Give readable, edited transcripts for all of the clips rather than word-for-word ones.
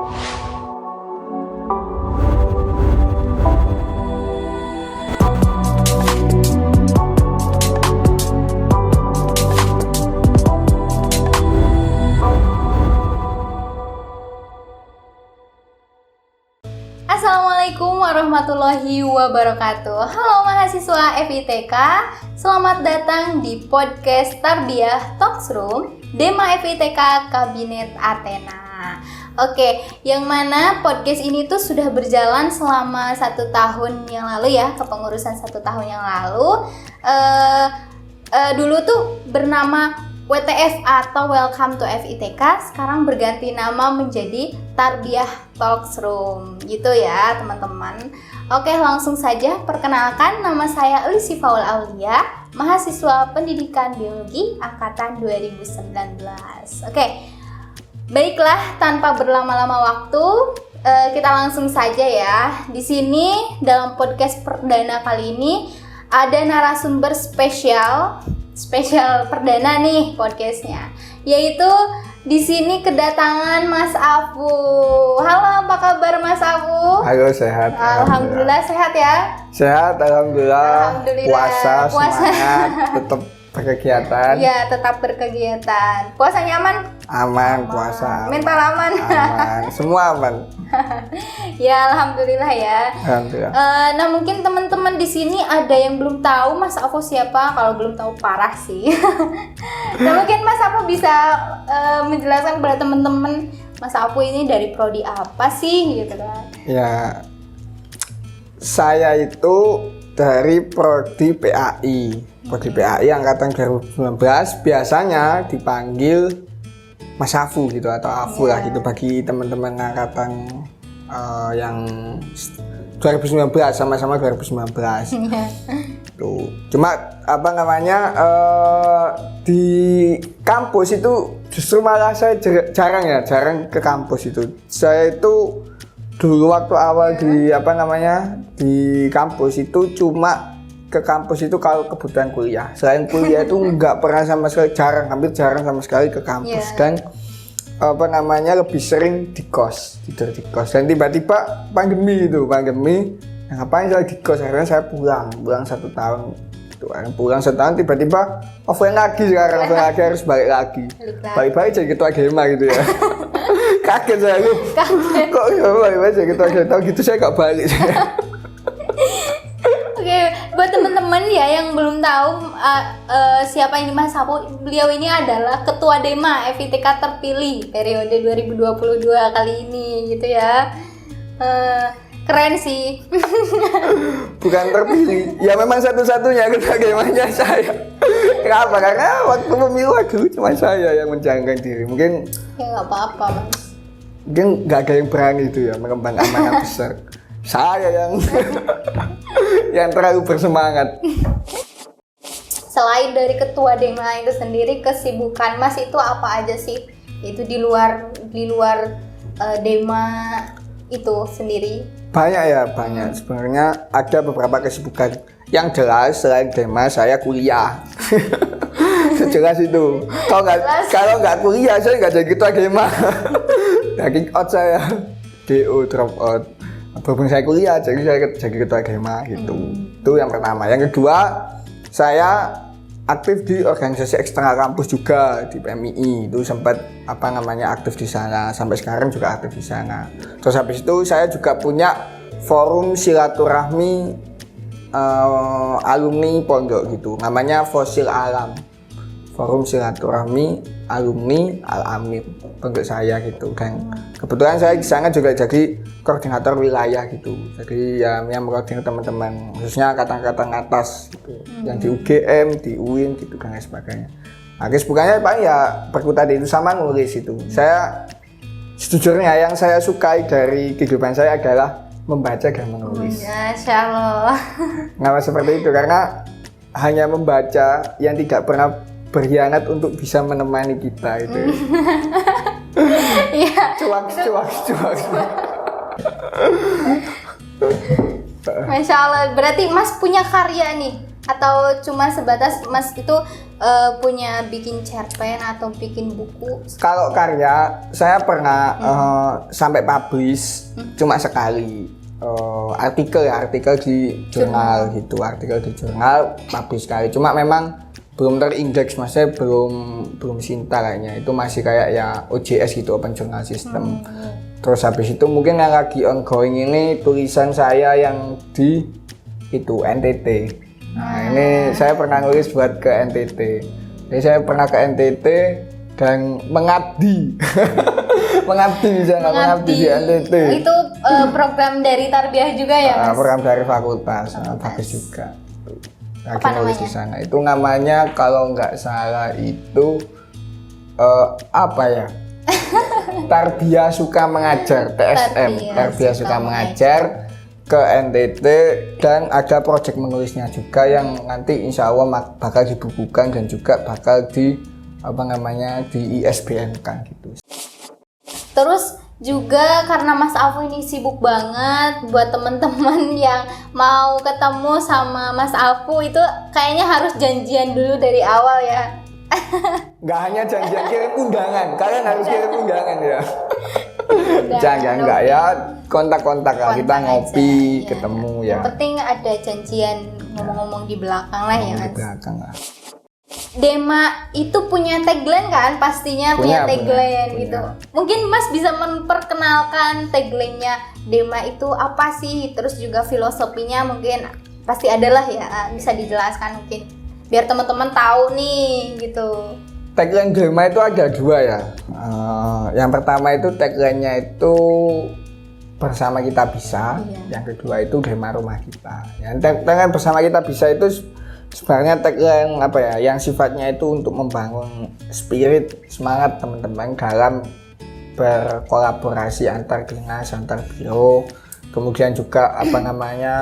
Assalamualaikum warahmatullahi wabarakatuh. Halo mahasiswa FITK, selamat datang di podcast Tarbiyah Talks Room Dema FITK Kabinet Athena. Oke, yang mana podcast ini tuh sudah berjalan selama 1 tahun yang lalu ya, kepengurusan 1 tahun yang lalu. Dulu tuh bernama WTF atau Welcome to FITK, sekarang berganti nama menjadi Tarbiyah Talks Room gitu ya teman-teman. Oke, langsung saja perkenalkan, nama saya Elisi Faul Aulia, mahasiswa Pendidikan Biologi angkatan 2019. Oke, baiklah tanpa berlama-lama waktu, kita langsung saja ya. Di sini dalam podcast perdana kali ini ada narasumber spesial perdana nih podcastnya, yaitu di sini kedatangan Mas Afu. Halo, apa kabar Mas Afu? Halo, sehat. Alhamdulillah sehat ya. Sehat, alhamdulillah. Puasa. Semangat, tetap berkegiatan. Iya, tetap berkegiatan. Puasanya aman? Aman, puasa. Mental aman? Aman, semua aman. Ya, alhamdulillah ya. Alhamdulillah. Nah, mungkin teman-teman di sini ada yang belum tahu Mas Afu siapa. Kalau belum tahu parah sih. Nah, mungkin Mas Afu bisa menjelaskan kepada teman-teman Mas Afu ini dari prodi apa sih gitu kan? Ya, saya itu dari prodi PAI. Prodi PAI angkatan 2019, biasanya dipanggil Mas Afu gitu atau Afu lah gitu bagi teman-teman angkatan yang 2019, sama-sama 2019. Tuh. Cuma di kampus itu justru malah saya jarang ke kampus itu. Saya itu dulu waktu awal di kampus itu cuma ke kampus itu kalau kebutuhan kuliah. Selain kuliah itu nggak pernah sama sekali, hampir jarang sama sekali ke kampus. Dan lebih sering di kos, tidur di kos. Dan tiba-tiba pandemi, ngapain saya di kos? Akhirnya saya pulang 1 tahun. Pulang setahun tiba-tiba offline lagi sekarang, harus balik lagi. Balik-balik jadi ketua Gema gitu ya. Kaget saya lu. Kok balik-balik jadi ketua Gema? Tahu gitu saya nggak balik. Oke, buat teman-teman ya yang belum tahu siapa ini Mas Afu, beliau ini adalah Ketua Dema FITK terpilih periode 2022 kali ini gitu ya. Keren sih. Bukan terpilih, ya memang satu-satunya Ketua Demanya saya. Kenapa? Karena waktu pemilu dulu cuma saya yang mencalonkan diri. Mungkin ya nggak apa-apa Mas. Mungkin nggak ada yang berani itu ya mengembang amanah besar. Saya yang terlalu bersemangat. Selain dari Ketua Dema itu sendiri, kesibukan Mas itu apa aja sih? Itu di luar Dema itu sendiri? Banyak. Sebenarnya ada beberapa kesibukan. Yang jelas selain Dema saya kuliah. Sejelas itu. Kalau nggak kuliah saya nggak jadi Ketua Dema. Kick out saya. DO, drop out. Berhubung saya kuliah, jadi saya jadi Ketua Gema gitu. Itu yang pertama. Yang kedua, saya aktif di organisasi eksternal kampus juga di PMII. Itu sempat aktif di sana. Sampai sekarang juga aktif di sana. Terus habis itu saya juga punya forum silaturahmi alumni pondok gitu. Namanya Fosil Alam. Forum silaturahmi alumni Al-Amir pondok saya gitu. Dan kebetulan saya di sana juga jadi koordinator wilayah gitu. Jadi yang mengkoordinir teman-teman khususnya angkatan-angkatan atas gitu. Yang di UGM, di UIN gitu dan lain sebagainya. Nah, kesibukannya paling ya berkutat itu sama nulis itu. Saya sejujurnya yang saya sukai dari kehidupan saya adalah membaca dan menulis. Masya Allah. Kenapa seperti itu? Karena hanya membaca yang tidak pernah berkhianat untuk bisa menemani kita itu. Iya. Cuak. Masya Allah, berarti Mas punya karya nih? Atau cuma sebatas Mas itu punya bikin cerpen atau bikin buku? Kalau karya saya pernah sampai publish cuma sekali. Artikel di jurnal gitu, artikel di jurnal publish sekali. Cuma memang belum terindeks, maksudnya belum Sinta kayaknya. Itu masih kayak ya OJS gitu, Open Journal System. Terus habis itu mungkin yang lagi ongoing ini tulisan saya yang di itu NTT. Nah, ini saya pernah nulis buat ke NTT. Jadi saya pernah ke NTT dan mengabdi. mengabdi di NTT. Itu program dari Tarbiyah juga ya, Mas? Program dari fakultas. Bagus juga. Lagi Apa nulis namanya? di sana. Itu namanya kalau nggak salah itu apa ya? Tarbiyah Suka Mengajar, TSM. Tarbiyah Suka Mengajar ke NTT, dan ada proyek menulisnya juga yang nanti insya Allah bakal dibukukan dan juga bakal di ISBN kan gitu. Terus juga karena Mas Afu ini sibuk banget, buat teman-teman yang mau ketemu sama Mas Afu itu kayaknya harus janjian dulu dari awal ya. Nggak hanya janjian, kirim undangan, kalian harus kirim undangan ya. Jangan enggak ya, kontak-kontak lah, kita ngopi, aja, ketemu ya. ya. Yang penting ada janjian ngomong-ngomong di belakang lah ya, Di Mas. belakang lah. Dema itu punya tagline kan, pastinya punya tagline gitu. Mungkin Mas bisa memperkenalkan tagline-nya Dema itu apa sih, terus juga filosofinya mungkin pasti adalah ya, bisa dijelaskan mungkin biar teman-teman tahu nih gitu. Tagline Dema itu ada dua ya. Yang pertama itu tagline-nya itu bersama kita bisa. Yang kedua itu Dema Rumah Kita. Yang tagline bersama kita bisa itu sebenarnya tagline apa ya? Yang sifatnya itu untuk membangun spirit, semangat teman-teman dalam berkolaborasi antar dinas, antar biro. Kemudian juga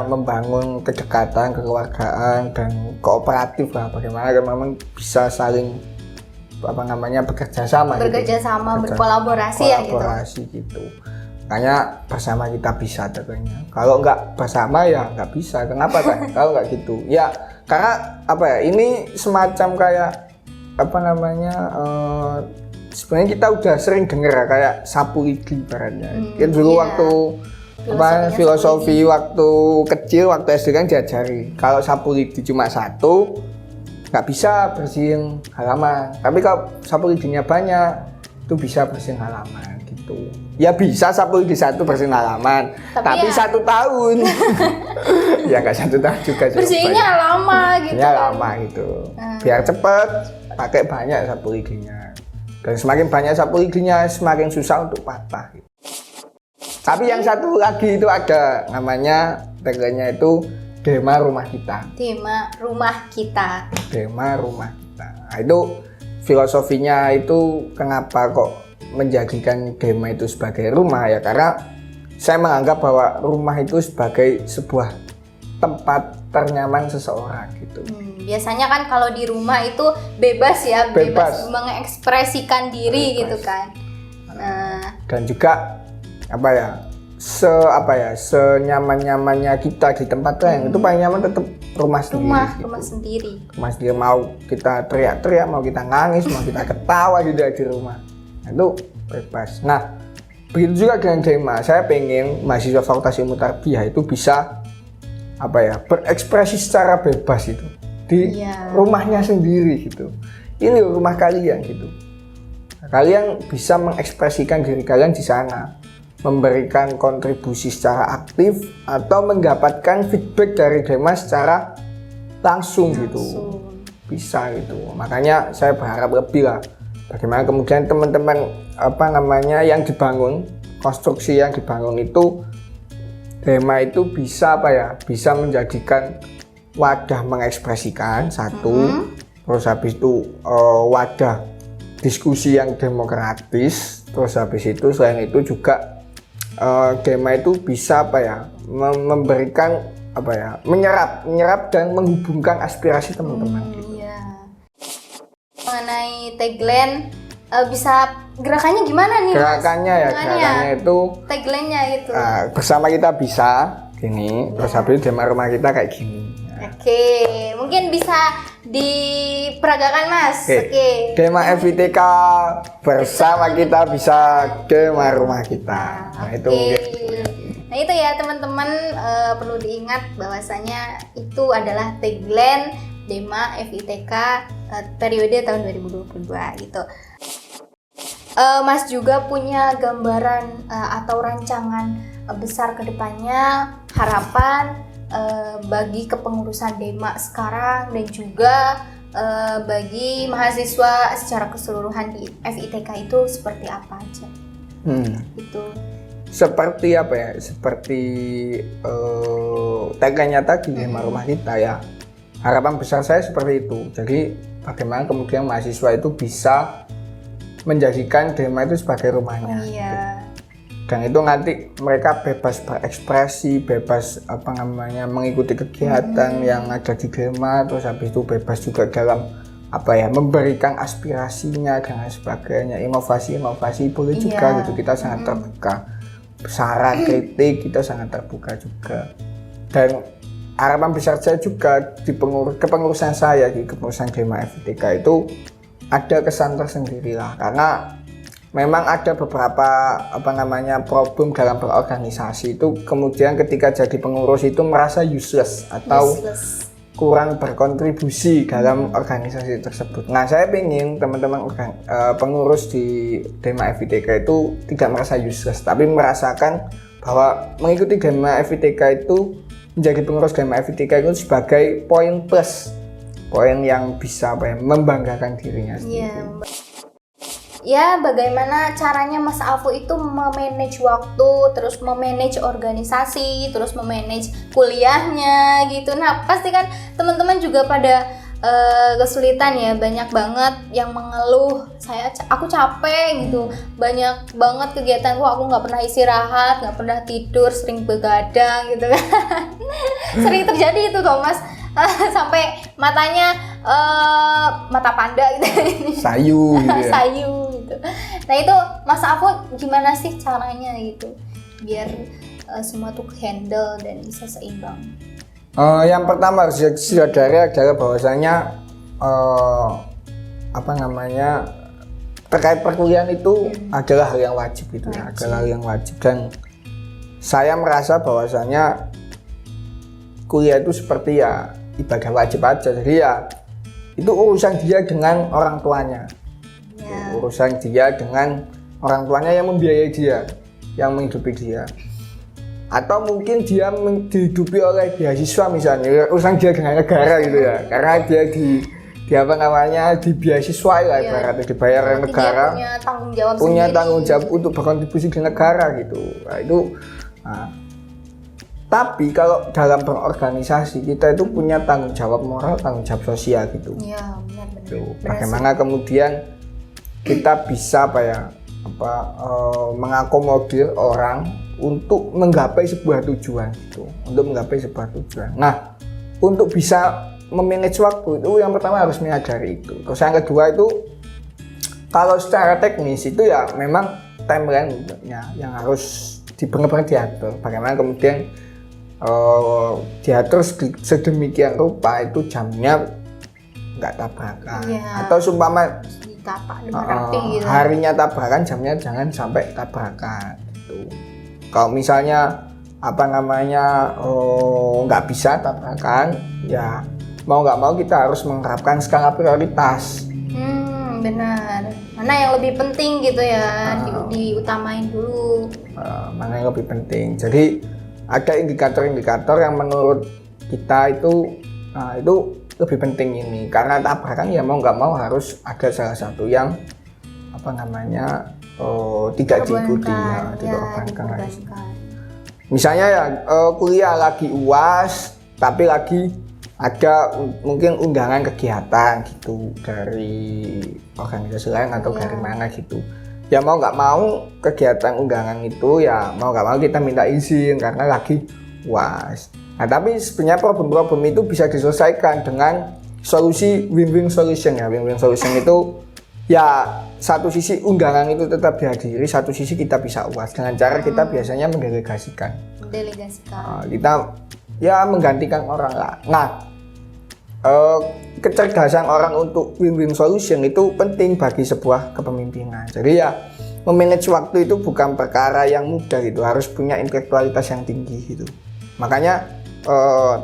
membangun kedekatan, kekeluargaan dan kooperatif lah. Bagaimana memang bisa saling bekerja sama, berkolaborasi ya gitu. Kolaborasi gitu. Makanya bersama kita bisa tentunya. Kalau nggak bersama ya nggak bisa. Kenapa kan? Kalau nggak gitu. Ya karena ini semacam kayak sebenarnya kita udah sering dengar kayak sapu lidi ibaratnya. Dulu waktu filosofi waktu kecil, waktu SD kan diajari kalau sapu lidi cuma satu nggak bisa bersihin halaman, tapi kalau sapu lidinya banyak itu bisa bersihin halaman gitu. Ya bisa sapu lidi satu bersihin halaman, tapi ya 1 tahun ya nggak 1 tahun juga bersihinnya lama gitu ya lama gitu. Biar cepet pakai banyak sapu lidinya, dan semakin banyak sapu lidinya semakin susah untuk patah gitu. Tapi yang satu lagi itu ada namanya tagline-nya itu Dema Rumah Kita. Dema Rumah Kita. Dema Rumah Kita. Nah, itu filosofinya itu kenapa kok menjadikan Dema itu sebagai rumah ya, karena saya menganggap bahwa rumah itu sebagai sebuah tempat ternyaman seseorang gitu. Biasanya kan kalau di rumah itu bebas ya, bebas mengekspresikan diri gitu kan. Dan juga senyaman-nyamannya kita di tempat lain itu paling nyaman tetap rumah sendiri. Rumah sendiri, mau kita teriak-teriak, mau kita nangis, mau kita ketawa juga di rumah. Itu bebas. Nah, begitu juga dengan Dema. Saya pengen mahasiswa Fakultas Ilmu Tarbiyah itu bisa berekspresi secara bebas itu di rumahnya sendiri gitu. Ini rumah kalian gitu. Kalian bisa mengekspresikan diri kalian di sana, memberikan kontribusi secara aktif atau mendapatkan feedback dari Dema secara langsung gitu. Bisa gitu. Makanya saya berharap lebih lah. Bagaimana kemudian teman-teman yang dibangun, konstruksi yang dibangun itu Dema itu bisa bisa menjadikan wadah mengekspresikan satu, terus habis itu wadah diskusi yang demokratis, terus habis itu selain itu juga Dema itu bisa memberikan menyerap dan menghubungkan aspirasi teman-teman gitu. Mengenai tagline bisa gerakannya gimana nih? Gerakannya itu tagline-nya itu. Bersama kita bisa gini, terus habis Dema Rumah Kita kayak gini. Oke, mungkin bisa diperagakan Mas. Oke. Dema FITK bersama kita bisa Dema rumah kita. Nah, itu Oke. mungkin. Nah itu ya teman-teman, perlu diingat bahwasanya itu adalah tagline Dema FITK periode tahun 2022 gitu. Mas juga punya gambaran atau rancangan besar ke depannya, harapan bagi kepengurusan Dema sekarang dan juga bagi mahasiswa secara keseluruhan di FITK itu seperti apa aja? Itu. Seperti apa ya? Seperti tagline-nya tadi Dema rumah kita ya. Harapan besar saya seperti itu. Jadi bagaimana kemudian mahasiswa itu bisa menjadikan Dema itu sebagai rumahnya. Iya. Dan itu nanti mereka bebas berekspresi, bebas mengikuti kegiatan yang ada di Dema, terus habis itu bebas juga dalam memberikan aspirasinya dan sebagainya, inovasi boleh juga gitu, kita sangat terbuka. Saran kritik kita sangat terbuka juga. Dan harapan besar saya juga di kepengurusan saya di kepengurusan Dema FITK itu ada kesan tersendiri lah, karena memang ada beberapa problem dalam berorganisasi itu kemudian ketika jadi pengurus itu merasa useless atau kurang berkontribusi dalam organisasi tersebut. Nah, saya ingin teman-teman pengurus di Dema FITK itu tidak merasa useless, tapi merasakan bahwa mengikuti Dema FITK itu, menjadi pengurus Dema FITK itu sebagai poin plus, poin yang bisa membanggakan dirinya sendiri. Ya, bagaimana caranya Mas Afu itu memanage waktu, terus memanage organisasi, terus memanage kuliahnya gitu. Nah, pasti kan teman-teman juga pada kesulitan ya, banyak banget yang mengeluh, aku capek gitu, banyak banget kegiatanku, aku nggak pernah istirahat, nggak pernah tidur, sering begadang gitu kan. Sering terjadi itu toh Mas. Sampai matanya mata panda gitu, sayu gitu ya. Sayu gitu. Nah itu Mas Afu gimana sih caranya gitu biar semua tuh handle dan bisa seimbang? Yang pertama harus disadari adalah bahwasanya terkait perkuliahan itu adalah hal yang wajib gitu ya, adalah hal yang wajib, dan saya merasa bahwasanya kuliah itu seperti ya ibadah wajib aja. Jadi ya itu urusan dia dengan orang tuanya, urusan dia dengan orang tuanya yang membiayai dia, yang menghidupi dia, atau mungkin dia dihidupi oleh beasiswa misalnya, urusan dia dengan negara gitu ya, karena dia di beasiswa lah ibaratnya, dibayar oleh negara, dia punya tanggung jawab untuk berkontribusi ke negara gitu. Nah, itu tapi kalau dalam berorganisasi kita itu punya tanggung jawab moral, tanggung jawab sosial gitu. Iya, benar. Bagaimana kemudian kita bisa mengakomodir orang untuk menggapai sebuah tujuan gitu, Nah, untuk bisa memanage waktu itu yang pertama harus menyadari itu. Terus yang kedua itu kalau secara teknis itu ya memang timeline-nya yang harus benar-benar diatur. Bagaimana kemudian diatur sedemikian rupa itu jamnya nggak tabrakan, atau seumpama gitu. harinya tabrakan, jamnya jangan sampai tabrakan gitu. Kalau misalnya nggak bisa tabrakan, ya mau nggak mau kita harus menerapkan skala prioritas. Benar. Mana yang lebih penting gitu ya, diutamain dulu. Mana yang lebih penting. Jadi ada indikator-indikator yang menurut kita itu lebih penting ini, karena tabrakan ya mau nggak mau harus ada salah satu yang tidak diikuti ya, dikorbankan. Misalnya ya kuliah lagi UAS tapi lagi ada mungkin undangan kegiatan gitu dari organisasi lain atau dari mana gitu. Ya mau nggak mau kegiatan undangan itu ya mau nggak mau kita minta izin karena lagi UAS. Nah, tapi sebenarnya problem-problem itu bisa diselesaikan dengan solusi win-win solution ya. Win-win solution itu ya satu sisi undangan itu tetap dihadiri, satu sisi kita bisa UAS dengan cara kita biasanya mendelegasikan. Kita ya menggantikan orang lah. Nah, kecerdasan orang untuk win-win solution itu penting bagi sebuah kepemimpinan. Jadi ya memanage waktu itu bukan perkara yang mudah gitu, harus punya intelektualitas yang tinggi gitu. Makanya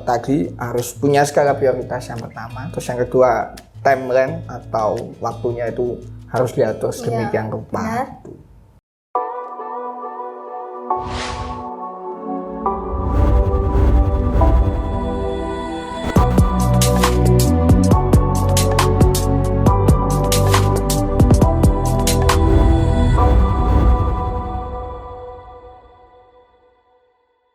tadi harus punya skala prioritas yang pertama, terus yang kedua timeline atau waktunya itu harus diatur sedemikian rupa. Benar.